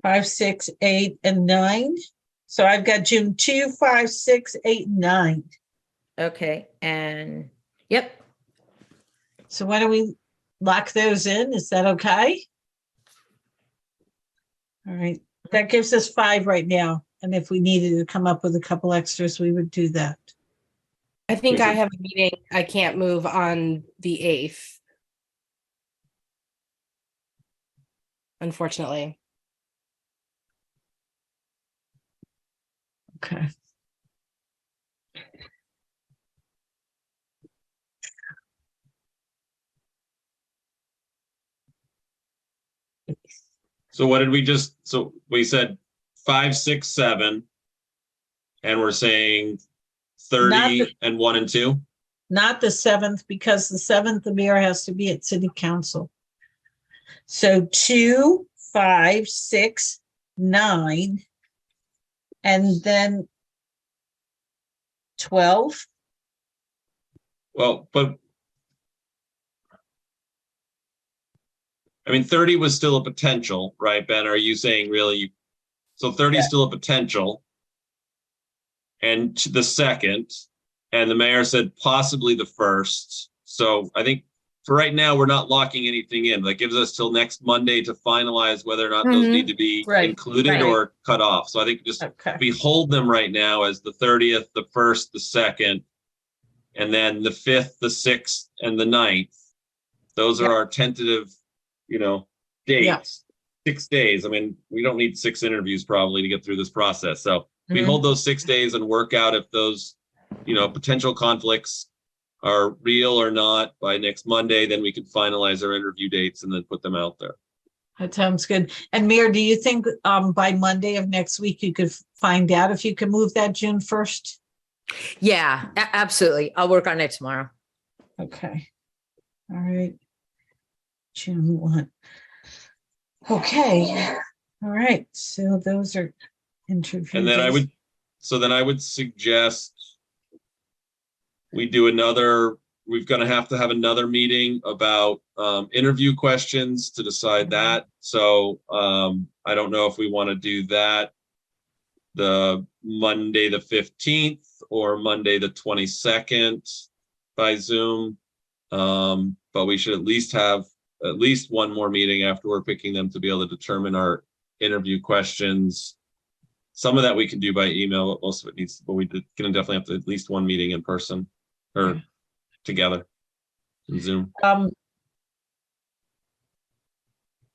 5, 6, 8, and 9. So I've got June 2, 5, 6, 8, 9. Okay, and yep, So why don't we lock those in? Is that okay? All right. That gives us 5 right now. And if we needed to come up with a couple extras, we would do that. I think I have a meeting. I can't move on the 8th. Unfortunately. Okay. So what did we just, so we said 5, 6, 7. And we're saying 30 and 1 and 2? Not the 7th, because the 7th, the mayor has to be at city council. So 2, 5, 6, 9, and then 12. Well, but I mean, 30 was still a potential, right, Ben? Are you saying really? So 30 is still a potential. And the 2nd, and the mayor said possibly the 1st. So I think for right now, we're not locking anything in. That gives us till next Monday to finalize whether or not those need to be Right, included right. or cut off. So I think just Okay. we hold them right now as the 30th, the 1st, the 2nd, and then the 5th, the 6th, and the 9th. Those are our tentative, dates. 6 days. I mean, we don't need 6 interviews probably to get through this process. So we hold those 6 days and work out if those, potential conflicts are real or not by next Monday, then we can finalize our interview dates and then put them out there. That sounds good. And Mayor, do you think by Monday of next week, you could find out if you can move that June 1st? Yeah, absolutely. I'll work on it tomorrow. Okay. All right. June 1. Okay. All right. So those are interviews. And then I would suggest we do we're going to have another meeting about interview questions to decide that. So I don't know if we want to do that the Monday, the 15th or Monday, the 22nd by Zoom. But we should at least have at least one more meeting after we're picking them to be able to determine our interview questions. Some of that we can do by email, but most of it but we're going to definitely have to at least one meeting in person or together in Zoom.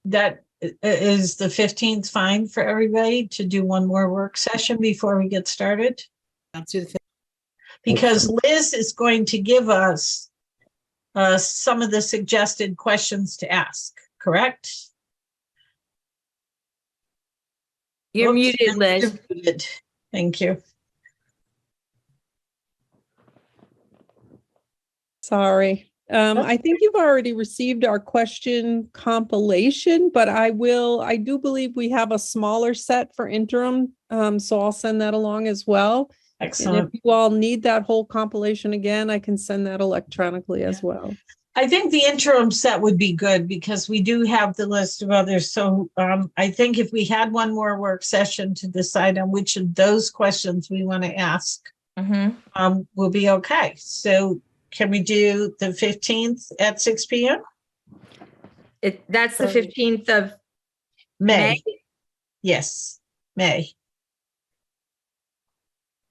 That is the 15th fine for everybody to do one more work session before we get started? Let's do the 5th. Because Liz is going to give us some of the suggested questions to ask, correct? You're Oops, muted, Liz. you're muted. Thank you. Sorry. I think you've already received our question compilation, but I do believe we have a smaller set for interim. So I'll send that along as well. Excellent. And if you all need that whole compilation again, I can send that electronically as well. I think the interim set would be good because we do have the list of others. So I think if we had one more work session to decide on which of those questions we want to ask, we'll be okay. So can we do the 15th at 6 p.m.? That's the 15th of May. Yes, May.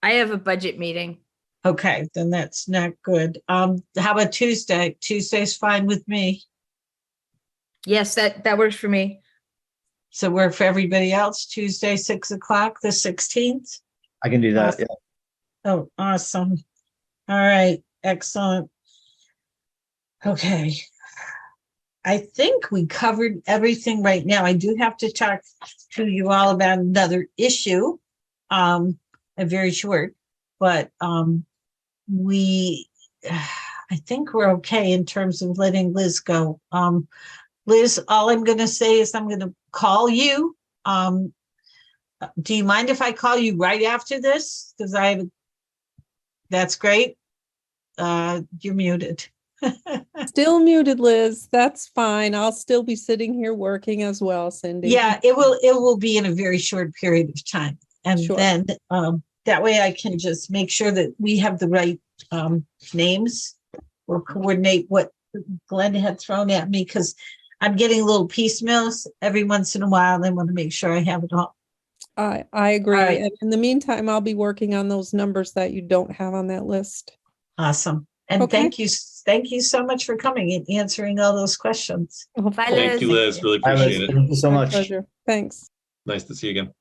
I have a budget meeting. Okay, then that's not good. How about Tuesday? Tuesday's fine with me. Yes, that works for me. So work for everybody else, Tuesday, 6 o'clock, the 16th? I can do that. Awesome. Oh, awesome. All right, excellent. Okay. I think we covered everything right now. I do have to talk to you all about another issue. A very short, but I think we're okay in terms of letting Liz go. Liz, all I'm going to say is I'm going to call you. Do you mind if I call you right after this? Because that's great. You're muted. Still muted, Liz. That's fine. I'll still be sitting here working as well, Cindy. Yeah, it will be in a very short period of time. And Sure. then that way I can just make sure that we have the right names or coordinate what Glenn had thrown at me, because I'm getting little piecemeals every once in a while, and I want to make sure I have it all. I agree. All right. And in the meantime, I'll be working on those numbers that you don't have on that list. Awesome. And Okay. thank you so much for coming and answering all those questions. Of Bye, course. Thank you, Liz. Really Hi, Liz. appreciate it. Thank you so My much. pleasure. Thanks. Nice to see you again.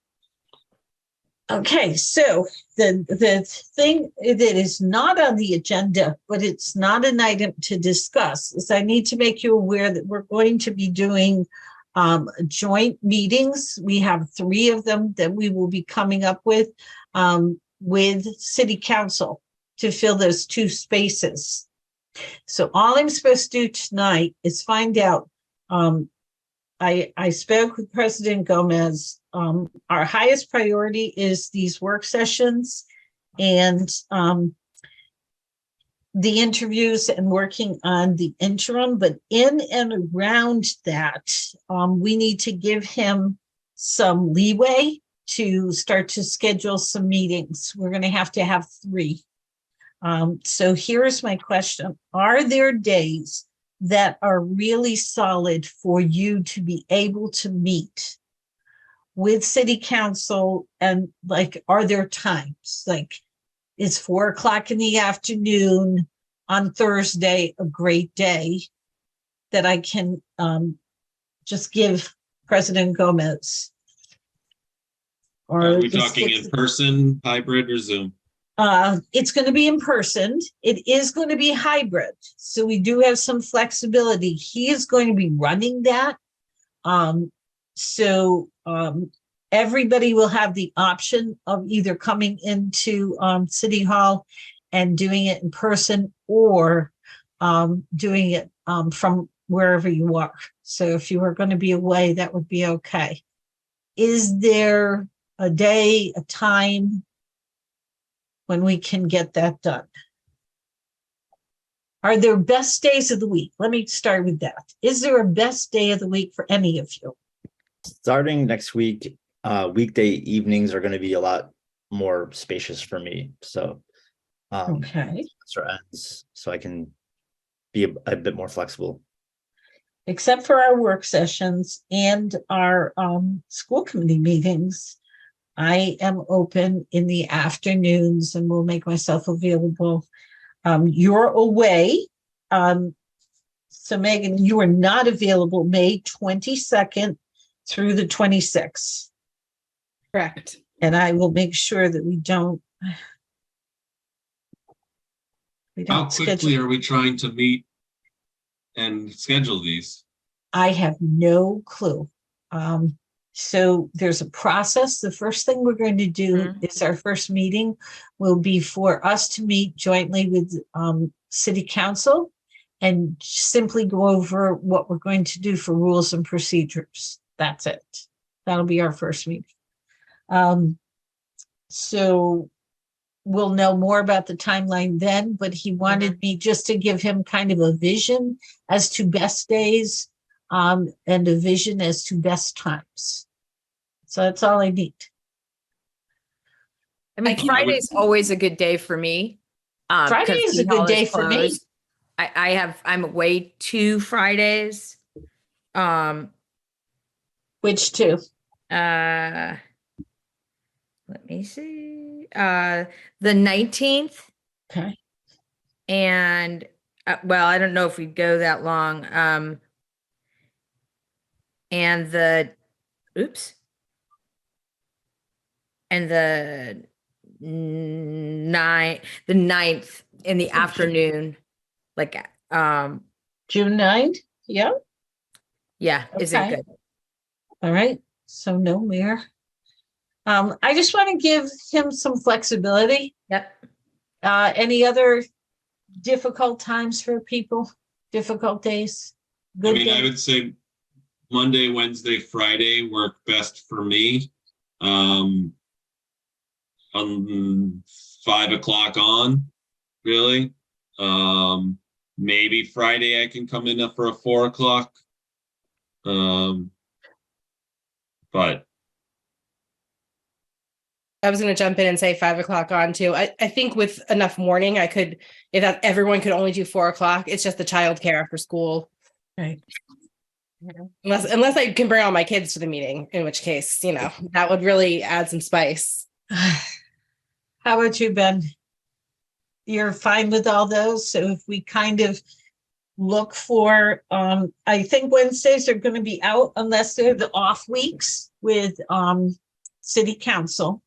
Okay, so the thing that is not on the agenda, but it's not an item to discuss, is I need to make you aware that we're going to be doing joint meetings. We have 3 of them that we will be coming up with City Council to fill those 2 spaces. So all I'm supposed to do tonight is find out. I spoke with President Gomez. Our highest priority is these work sessions and the interviews and working on the interim. But in and around that, we need to give him some leeway to start to schedule some meetings. We're going to have 3. So here's my question. Are there days that are really solid for you to be able to meet with City Council? And like, are there times, like, is 4 o'clock in the afternoon on Thursday a great day that I can just give President Gomez? Or Are we talking in person, hybrid, or Zoom? It's going to be in person. It is going to be hybrid. So we do have some flexibility. He is going to be running that. Everybody will have the option of either coming into City Hall and doing it in person, or doing it from wherever you are. So if you are going to be away, that would be okay. Is there a day, a time when we can get that done? Are there best days of the week? Let me start with that. Is there a best day of the week for any of you? Starting next week, weekday evenings are going to be a lot more spacious for me. So, Okay. so I can be a bit more flexible. Except for our work sessions and our school committee meetings, I am open in the afternoons and will make myself available. You're away. So Megan, you are not available May 22nd through the 26th. Correct. And I will make sure that we don't How quickly are we trying to meet and schedule these? I have no clue. So there's a process. The first thing we're going to do is our first meeting will be for us to meet jointly with City Council and simply go over what we're going to do for rules and procedures. That's it. That'll be our first meeting. So we'll know more about the timeline then, but he wanted me just to give him kind of a vision as to best days and a vision as to best times. So that's all I need. I mean, Friday's always a good day for me. Friday is a good day for me. I'm away 2 Fridays. Which 2? Let me see. The 19th. Okay. And well, I don't know if we'd go that long. And the Oops. And the 9th in the afternoon, like, June 9th? Yeah, yeah, is it Okay. good? all right. So no mayor. I just want to give him some flexibility. Yep. Any other difficult times for people? Difficult days? I Good mean, I days? would say Monday, Wednesday, Friday work best for me. On 5 o'clock on, really. Maybe Friday I can come in for a 4 o'clock. But I was going to jump in and say 5 o'clock on too. I think with enough morning, I could, if that everyone could only do 4 o'clock, it's just the childcare after school. Right. Unless I can bring all my kids to the meeting, in which case, that would really add some spice. How about you, Ben? You're fine with all those? So if we kind of look for, I think Wednesdays are going to be out unless they're the off weeks with city council.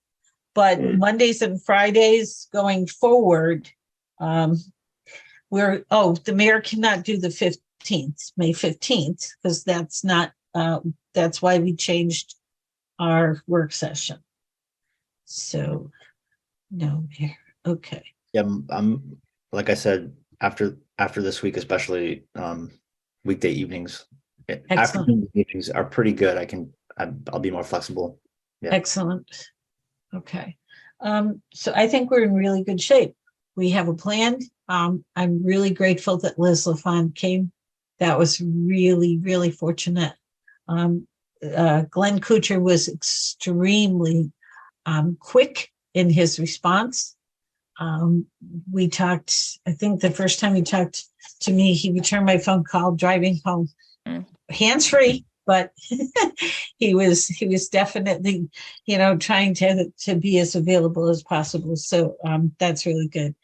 But Mondays and Fridays going forward, the mayor cannot do the 15th, May 15th, because that's why we changed our work session. So, no, mayor. Okay. Yeah, I'm like I said, after this week, especially weekday evenings, afternoon evenings are pretty good. I'll be more flexible. Yeah. Excellent. Okay. So I think we're in really good shape. We have a plan. I'm really grateful that Liz LaFond came. That was really, really fortunate. Glenn Kuchar was extremely quick in his response. We talked, I think the first time he talked to me, he returned my phone call driving home, hands-free, but he was definitely, trying to be as available as possible. So that's really good.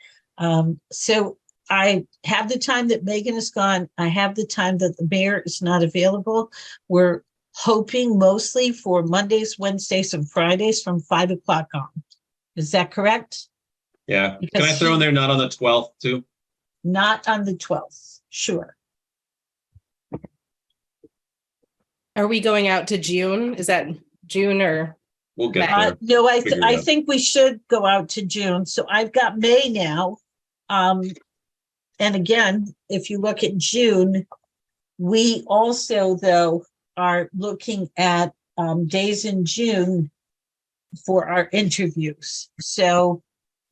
So I have the time that Megan is gone. I have the time that the mayor is not available. We're hoping mostly for Mondays, Wednesdays, and Fridays from 5 o'clock on. Is that correct? yeah, Because can I throw in there not on the 12th too? Not on the 12th. Sure. Are we going out to June? Is that June or? We'll get there. No, I Figure it out. think we should go out to June. So I've got May now. And again, if you look at June, we also, though, are looking at days in June for our interviews. So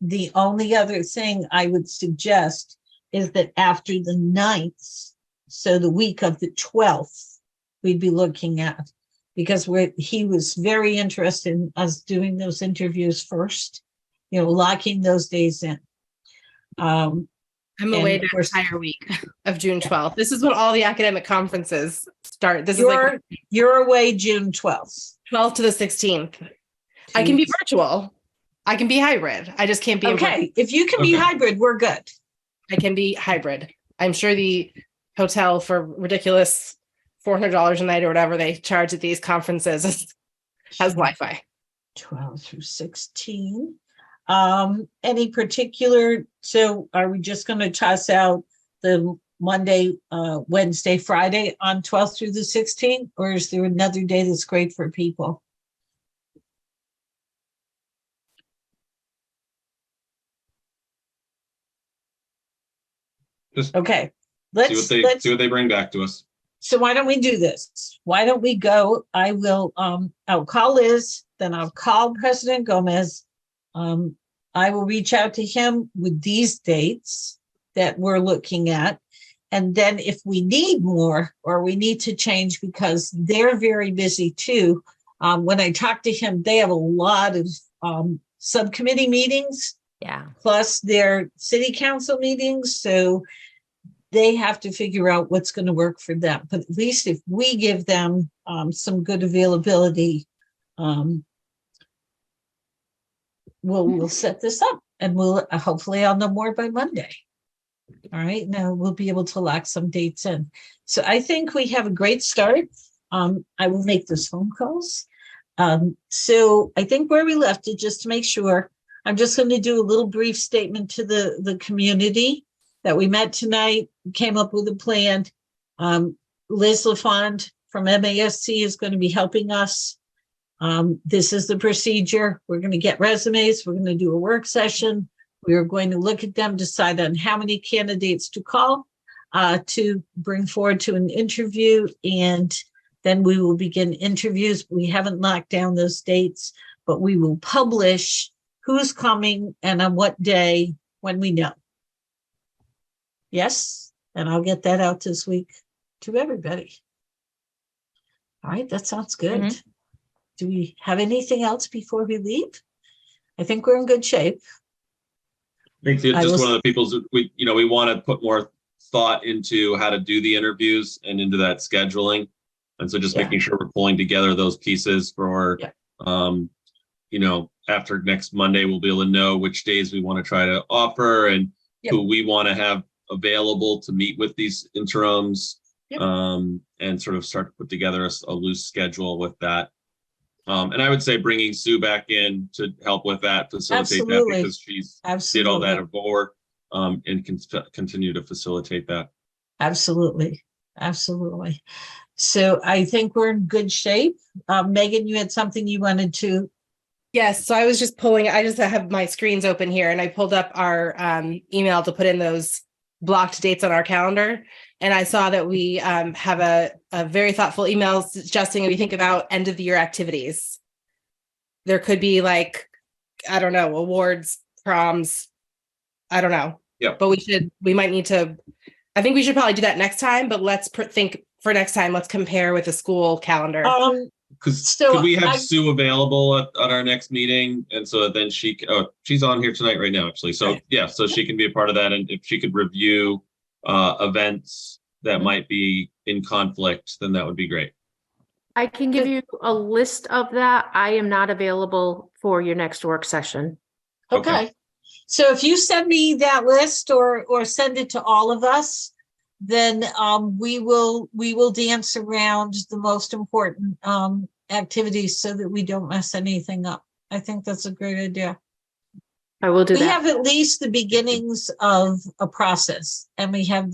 the only other thing I would suggest is that after the 9th, so the week of the 12th, we'd be looking at, because he was very interested in us doing those interviews first, locking those days in. I'm away the entire week of June 12th. This is when all the academic conferences start. You're away June 12th. 12th to the 16th. I can be virtual. I can be hybrid. I just can't be. Okay. If you can be hybrid, we're good. I can be hybrid. I'm sure the hotel for ridiculous $400 a night or whatever they charge at these conferences has Wi-Fi. 12 through 16. Any particular, so are we just going to toss out the Monday, Wednesday, Friday on 12th through the 16th, or is there another day that's great for people? Just okay, see what they bring back to us. So why don't we do this? Why don't we go? I'll call Liz, then I'll call President Gomez. I will reach out to him with these dates that we're looking at. And then if we need more or we need to change, because they're very busy too. When I talk to him, they have a lot of subcommittee meetings. Yeah. Plus their city council meetings. So they have to figure out what's going to work for them. But at least if we give them some good availability, we'll set this up, and we'll hopefully I'll know more by Monday. All right, now we'll be able to lock some dates in. So I think we have a great start. I will make those phone calls. So I think where we left it, just to make sure, I'm just going to do a little brief statement to the community that we met tonight, came up with a plan. Liz LaFond from MASC is going to be helping us. This is the procedure. We're going to get resumes. We're going to do a work session. We are going to look at them, decide on how many candidates to call, to bring forward to an interview, and then we will begin interviews. We haven't locked down those dates, but we will publish who's coming and on what day when we know. Yes, and I'll get that out this week to everybody. All right, that sounds good. Mhm. Do we have anything else before we leave? I think we're in good shape. I think I just will- one of the people's, we want to put more thought into how to do the interviews and into that scheduling. And so just Yeah. making sure we're pulling together those pieces for, Yeah. After next Monday, we'll be able to know which days we want to try to offer and Yep. who we want to have available to meet with these interims. Yep. And sort of start to put together a loose schedule with that. And I would say bringing Sue back in to help with that, facilitate Absolutely. that, because she's Absolutely. did all that before, and can continue to facilitate that. Absolutely. Absolutely. So I think we're in good shape. Megan, you had something you wanted to. Yes, so I just have my screens open here and I pulled up our email to put in those blocked dates on our calendar. And I saw that we have a very thoughtful email suggesting we think about end of the year activities. There could be like, I don't know, awards, proms, I don't know. Yeah. But we might need to, I think we should probably do that next time, but let's think for next time, let's compare with the school calendar. Could we have Sue available at our next meeting? And so then she's on here tonight right now, actually. So Right. yeah, so she can be a part of that. And if she could review events that might be in conflict, then that would be great. I can give you a list of that. I am not available for your next work session. Okay. So if you send me that list or send it to all of us, then we will dance around the most important activities so that we don't mess anything up. I think that's a great idea. I will do We that. have at least the beginnings of a process, and we have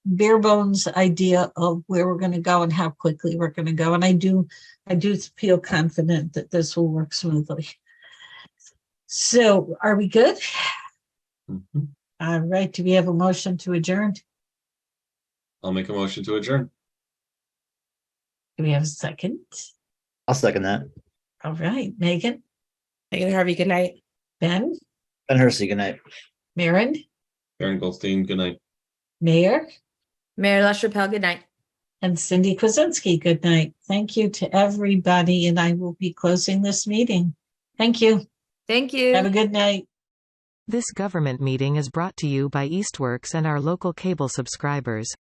bare bones idea of where we're going to go and how quickly we're going to go. And I do feel confident that this will work smoothly. So are we good? Mm-hmm. All right. Do we have a motion to adjourn? I'll make a motion to adjourn. Do we have a second? I'll second that. All right. Megan, Megan Harvey, good night. Ben, Ben Hersey, good night. Maren, Aaron Goldstein, good night. Mayor, Mayor LaChapelle, good night. and Cindy Kwasinski. Good night. Thank you to everybody. And I will be closing this meeting. Thank you. Thank you. Have a good night. This government meeting is brought to you by Eastworks and our local cable subscribers.